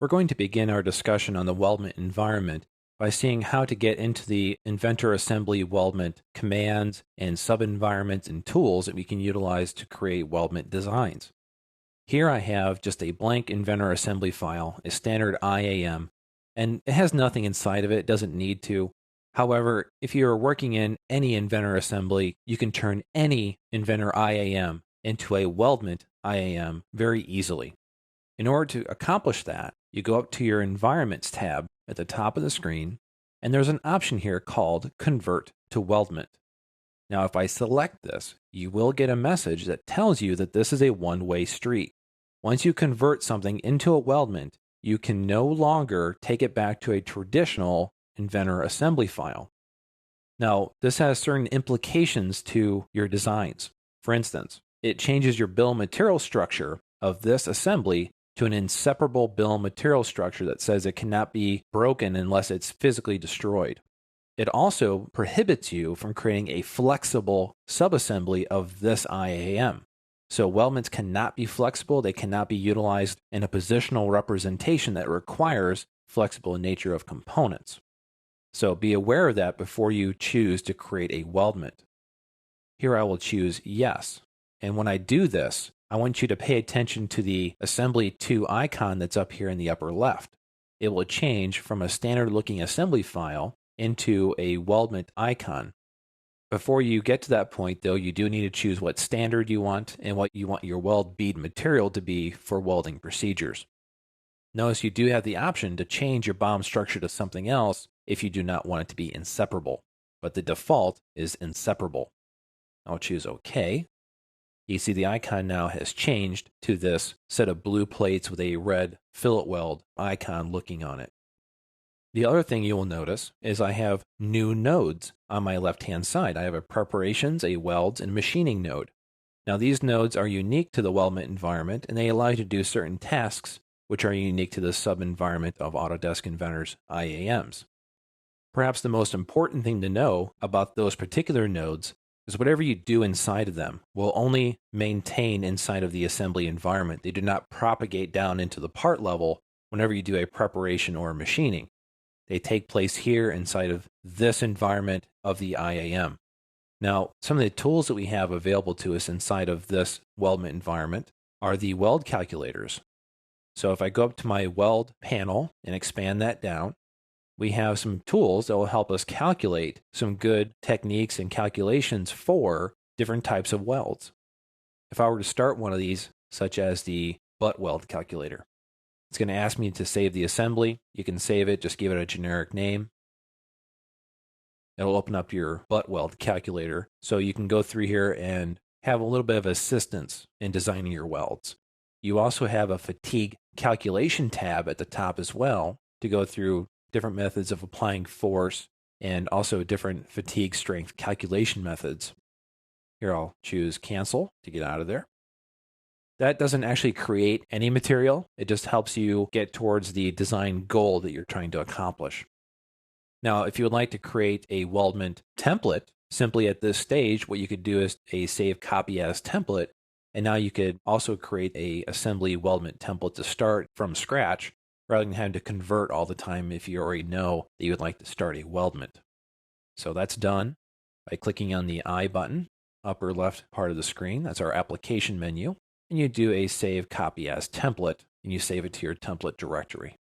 We're going to begin our discussion on the Weldment environment by seeing how to get into the Inventor Assembly Weldment commands and sub-environments and tools that we can utilize to create Weldment designs. Here I have just a blank Inventor Assembly file, a standard IAM, and it has nothing inside of it, it doesn't need to. However, if you are working in any Inventor Assembly, you can turn any Inventor IAM into a Weldment IAM very easily. In order to accomplish that, you go up to your Environments tab at the top of the screen, and there's an option here called Convert to Weldment. Now, if I select this, you will get a message that tells you that this is a one-way street. Once you convert something into a weldment, you can no longer take it back to a traditional Inventor Assembly file. Now, this has certain implications to your designs. For instance, it changes your bill of material structure of this assembly to an inseparable bill of material structure that says it cannot be broken unless it's physically destroyed. It also prohibits you from creating a flexible subassembly of this IAM. So weldments cannot be flexible, they cannot be utilized in a positional representation that requires flexible nature of components. So be aware of that before you choose to create a weldment. Here I will choose yes. And when I do this, I want you to pay attention to the Assembly 2 icon that's up here in the upper left. It will change from a standard looking assembly file into a weldment icon. Before you get to that point, though, you do need to choose what standard you want and what you want your weld bead material to be for welding procedures. Notice you do have the option to change your BOM structure to something else if you do not want it to be inseparable, but the default is inseparable. I'll choose OK. You see the icon now has changed to this set of blue plates with a red fillet weld icon looking on it. The other thing you will notice is I have new nodes on my left-hand side. I have a preparations, a welds, and machining node. Now these nodes are unique to the Weldment environment, and they allow you to do certain tasks which are unique to the sub-environment of Autodesk Inventor's IAMs. Perhaps the most important thing to know about those particular nodes is whatever you do inside of them will only maintain inside of the assembly environment. They do not propagate down into the part level whenever you do a preparation or machining. They take place here inside of this environment of the IAM. Now, some of the tools that we have available to us inside of this Weldment environment are the weld calculators. So if I go up to my weld panel and expand that down, we have some tools that will help us calculate some good techniques and calculations for different types of welds. If I were to start one of these, such as the butt weld calculator, it's going to ask me to save the assembly. You can save it, just give it a generic name. It'll open up your butt weld calculator, so you can go through here and have a little bit of assistance in designing your welds. You also have a fatigue calculation tab at the top as well to go through different methods of applying force and also different fatigue strength calculation methods. Here I'll choose cancel to get out of there. That doesn't actually create any material. It just helps you get towards the design goal that you're trying to accomplish. Now, if you would like to create a weldment template, simply at this stage, what you could do is a save copy as template. And now you could also create a assembly weldment template to start from scratch rather than having to convert all the time if you already know that you would like to start a weldment. So that's done by clicking on the I button, upper left part of the screen. That's our application menu. And you do a save copy as template, and you save it to your template directory.